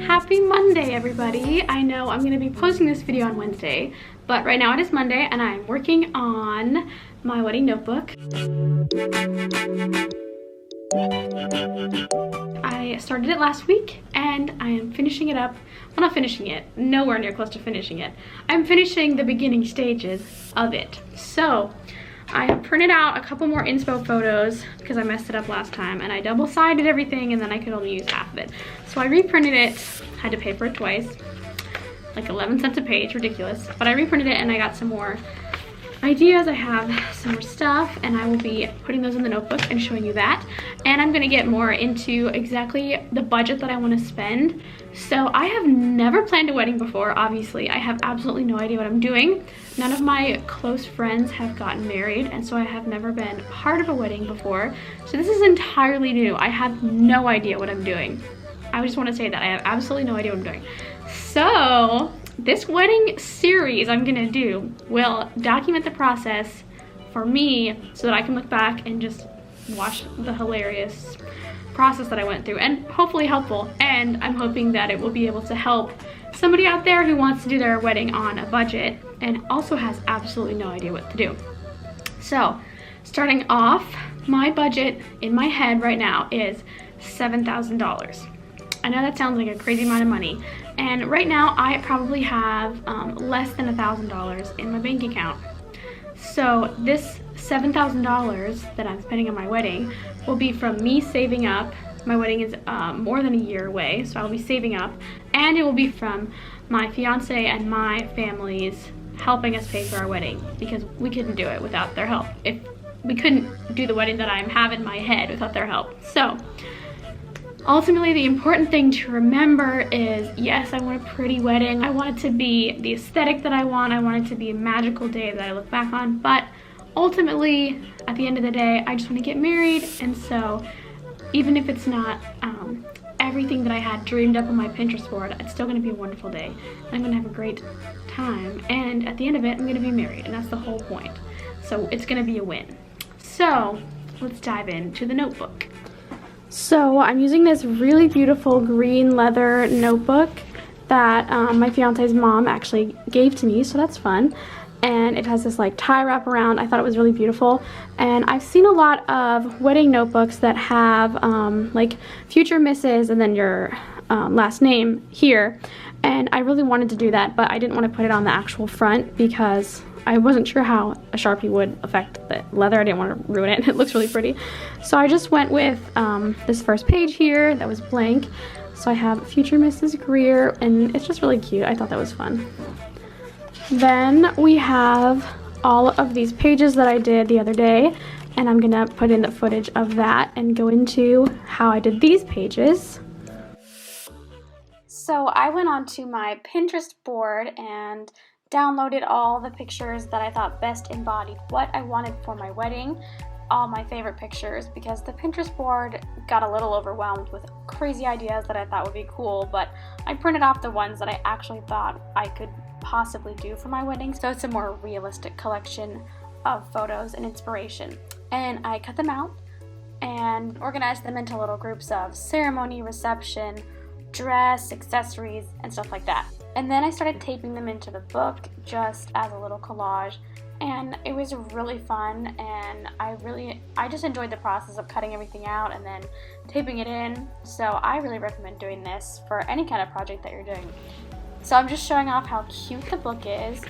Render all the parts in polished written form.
Happy Monday, everybody. I know I'm going to be posting this video on Wednesday, but right now it is Monday and I'm working on my wedding notebook. I started it last week and I am finishing it up. Well, not finishing it, nowhere near close to finishing it. I'm finishing the beginning stages of it. So I have printed out a couple more inspo photos because I messed it up last time, and I double-sided everything and then I could only use half of it. So I reprinted it, had to pay for it twice, like 11 cents a page, ridiculous. But I reprinted it and I got some more ideas. I have some more stuff and I will be putting those in the notebook and showing you that. And I'm gonna get more into exactly the budget that I wanna spend. So I have never planned a wedding before, obviously. I have absolutely no idea what I'm doing. None of my close friends have gotten married, and so I have never been part of a wedding before. So this is entirely new. I have no idea what I'm doing. I just wanna say that I have absolutely no idea what I'm doing. So this wedding series I'm gonna do will document the process for me so that I can look back and just watch the hilarious process that I went through, and hopefully helpful. And I'm hoping that it will be able to help somebody out there who wants to do their wedding on a budget and also has absolutely no idea what to do. So starting off, my budget in my head right now is $7,000. I know that sounds like a crazy amount of money, and right now I probably have less than $1,000 in my bank account. So this $7,000 that I'm spending on my wedding will be from me saving up. My wedding is more than a year away, so I'll be saving up, and it will be from my fiance and my families helping us pay for our wedding, because we couldn't do it without their help. If we couldn't do the wedding that I have in my head without their help. So ultimately, the important thing to remember is, yes, I want a pretty wedding. I want it to be the aesthetic that I want. I want it to be a magical day that I look back on. But ultimately, at the end of the day, I just want to get married. And so even if it's not everything that I had dreamed up on my Pinterest board, it's still going to be a wonderful day. And I'm going to have a great time. And at the end of it, I'm going to be married. And that's the whole point. So it's going to be a win. So let's dive into the notebook. So I'm using this really beautiful green leather notebook that my fiance's mom actually gave to me, so that's fun. And it has this like tie wrap around. I thought it was really beautiful. And I've seen a lot of wedding notebooks that have like future misses and then your last name here. And I really wanted to do that, but I didn't want to put it on the actual front because I wasn't sure how a Sharpie would affect the leather. I didn't want to ruin it. It looks really pretty. So I just went with this first page here that was blank. So I have Future Mrs. Greer, and it's just really cute. I thought that was fun. Then we have all of these pages that I did the other day, and I'm gonna put in the footage of that and go into how I did these pages. So I went onto my Pinterest board and downloaded all the pictures that I thought best embodied what I wanted for my wedding, all my favorite pictures, because the Pinterest board got a little overwhelmed with crazy ideas that I thought would be cool, but I printed off the ones that I actually thought I could possibly do for my wedding, so it's a more realistic collection of photos and inspiration. And I cut them out and organized them into little groups of ceremony, reception, dress, accessories, and stuff like that. And then I started taping them into the book just as a little collage, and it was really fun, and I just enjoyed the process of cutting everything out and then taping it in. So I really recommend doing this for any kind of project that you're doing. So I'm just showing off how cute the book is.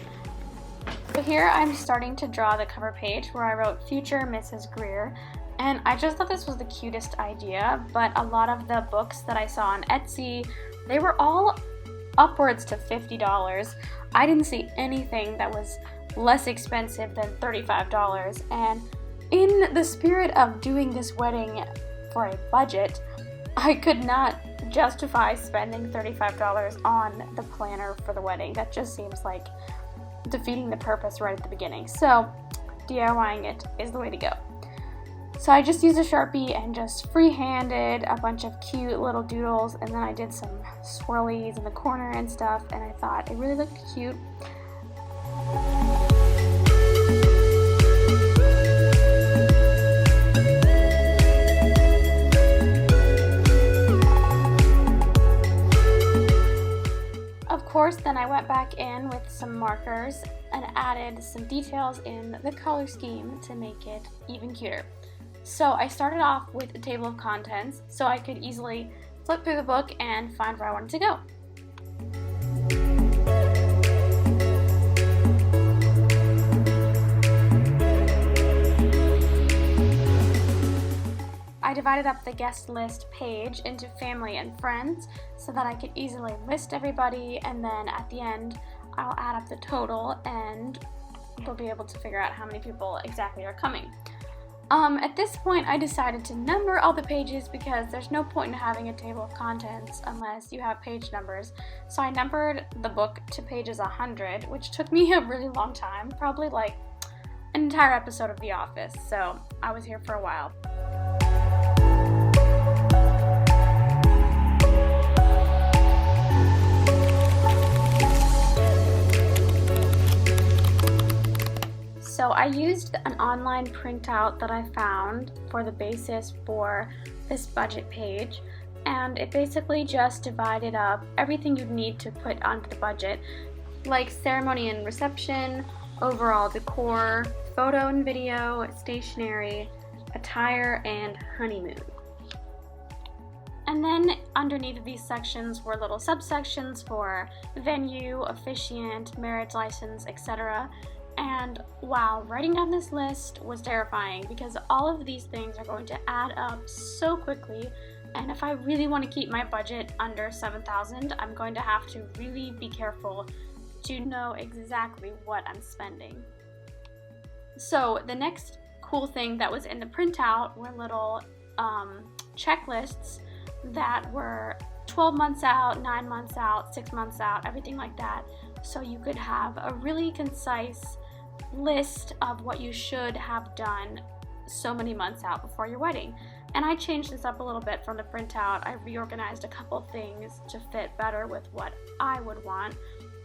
So here I'm starting to draw the cover page where I wrote Future Mrs. Greer, and I just thought this was the cutest idea, but a lot of the books that I saw on Etsy, they were all upwards to $50. I didn't see anything that was less expensive than $35, and in the spirit of doing this wedding for a budget, I could not justify spending $35 on the planner for the wedding. That just seems like defeating the purpose right at the beginning. So DIYing it is the way to go. So I just used a Sharpie and just freehanded a bunch of cute little doodles, and then I did some swirlies in the corner and stuff, and I thought it really looked cute. Of course, then I went back in with some markers and added some details in the color scheme to make it even cuter. So I started off with a table of contents so I could easily flip through the book and find where I wanted to go. I divided up the guest list page into family and friends so that I could easily list everybody, and then at the end I'll add up the total and we'll be able to figure out how many people exactly are coming. At this point I decided to number all the pages because there's no point in having a table of contents unless you have page numbers. So I numbered the book to pages 100, which took me a really long time, probably like an entire episode of The Office, so I was here for a while. So I used an online printout that I found for the basis for this budget page, and it basically just divided up everything you'd need to put onto the budget, like ceremony and reception, overall decor, photo and video, stationery, attire, and honeymoon. And then underneath these sections were little subsections for venue, officiant, marriage license, etc. And wow, writing down this list was terrifying because all of these things are going to add up so quickly, and if I really want to keep my budget under $7,000, I'm going to have to really be careful to know exactly what I'm spending. So the next cool thing that was in the printout were little checklists that were 12 months out, 9 months out, 6 months out, everything like that, so you could have a really concise list of what you should have done so many months out before your wedding. And I changed this up a little bit from the printout. I reorganized a couple things to fit better with what I would want,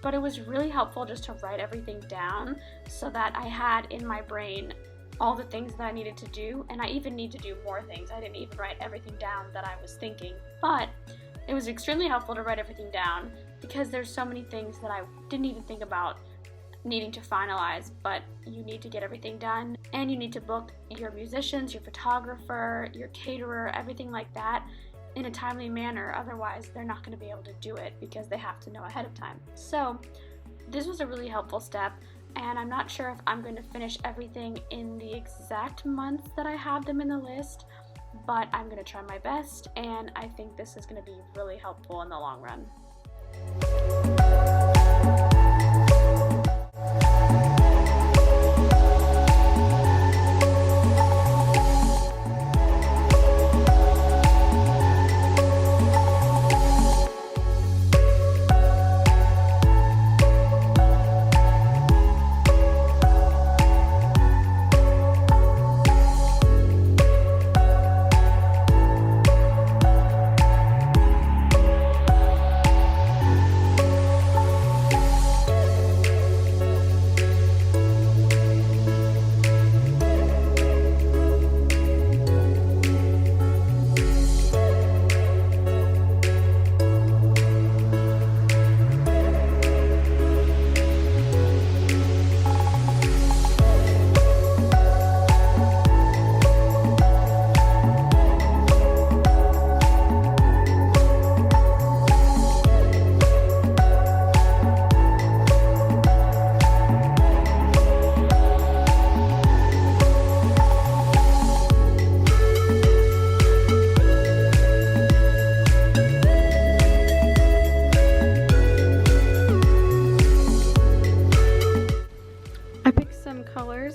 but it was really helpful just to write everything down so that I had in my brain all the things that I needed to do, and I even need to do more things. I didn't even write everything down that I was thinking, but it was extremely helpful to write everything down because there's so many things that I didn't even think about needing to finalize, but you need to get everything done, and you need to book your musicians, your photographer, your caterer, everything like that in a timely manner. Otherwise they're not going to be able to do it because they have to know ahead of time. So this was a really helpful step, and I'm not sure if I'm going to finish everything in the exact month that I have them in the list, but I'm going to try my best, and I think this is going to be really helpful in the long run.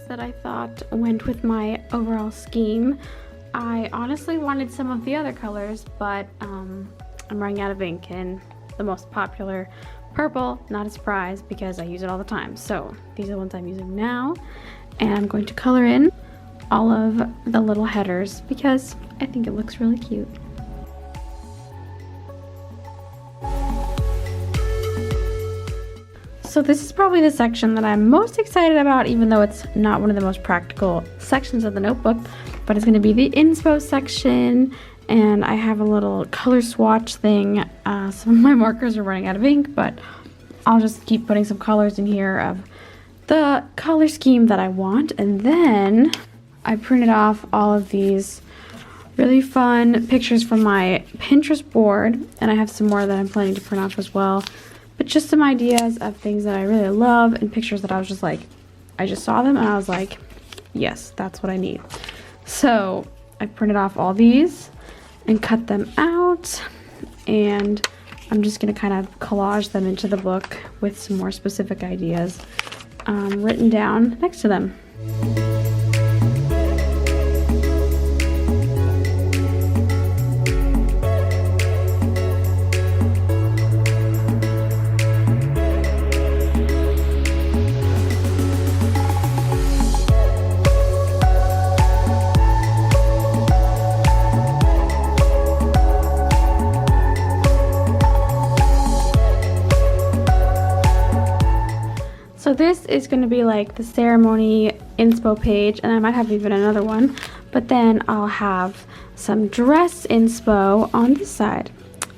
That I thought went with my overall scheme. I honestly wanted some of the other colors, but I'm running out of ink, and the most popular purple, not a surprise because I use it all the time. So these are the ones I'm using now, and I'm going to color in all of the little headers because I think it looks really cute. So this is probably the section that I'm most excited about, even though it's not one of the most practical sections of the notebook, but it's going to be the inspo section. And I have a little color swatch thing. Some of my markers are running out of ink, but I'll just keep putting some colors in here of the color scheme that I want. And then I printed off all of these really fun pictures from my Pinterest board, and I have some more that I'm planning to print off as well. But just some ideas of things that I really love and pictures that I was just like, I just saw them and I was like, yes, that's what I need. So I printed off all these and cut them out, and I'm just going to kind of collage them into the book with some more specific ideas written down next to them. So this is going to be like the ceremony inspo page, and I might have even another one, but then I'll have some dress inspo on this side.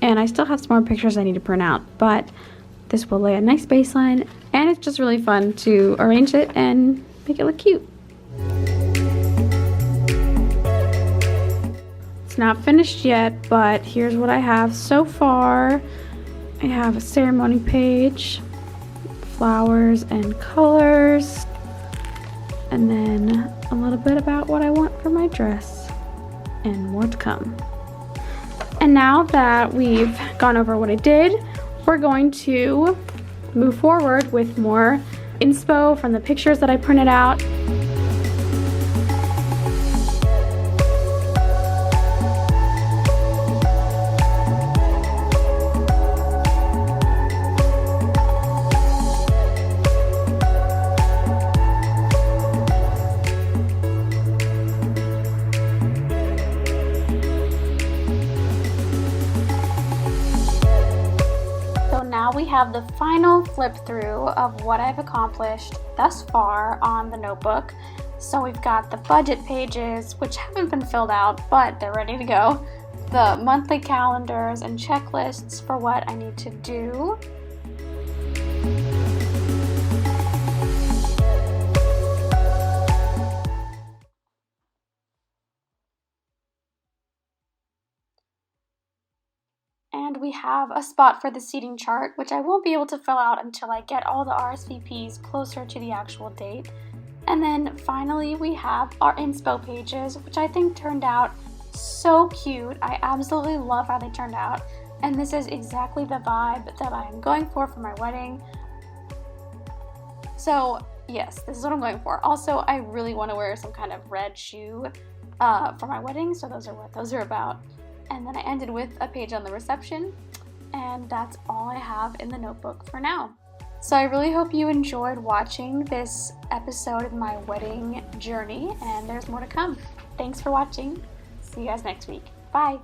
And I still have some more pictures I need to print out, but this will lay a nice baseline, and it's just really fun to arrange it and make it look cute. It's not finished yet, but here's what I have so far. I have a ceremony page, flowers and colors, and then a little bit about what I want for my dress, and more to come. And now that we've gone over what I did, we're going to move forward with more inspo from the pictures that I printed out. Now we have the final flip through of what I've accomplished thus far on the notebook. So we've got the budget pages, which haven't been filled out, but they're ready to go. The monthly calendars and checklists for what I need to do. And we have a spot for the seating chart, which I won't be able to fill out until I get all the RSVPs closer to the actual date. And then finally we have our inspo pages, which I think turned out so cute. I absolutely love how they turned out. And this is exactly the vibe that I'm going for my wedding. So yes, this is what I'm going for. Also, I really want to wear some kind of red shoe for my wedding, so those are what those are about. And then I ended with a page on the reception, and that's all I have in the notebook for now. So I really hope you enjoyed watching this episode of my wedding journey, and there's more to come. Thanks for watching. See you guys next week. Bye.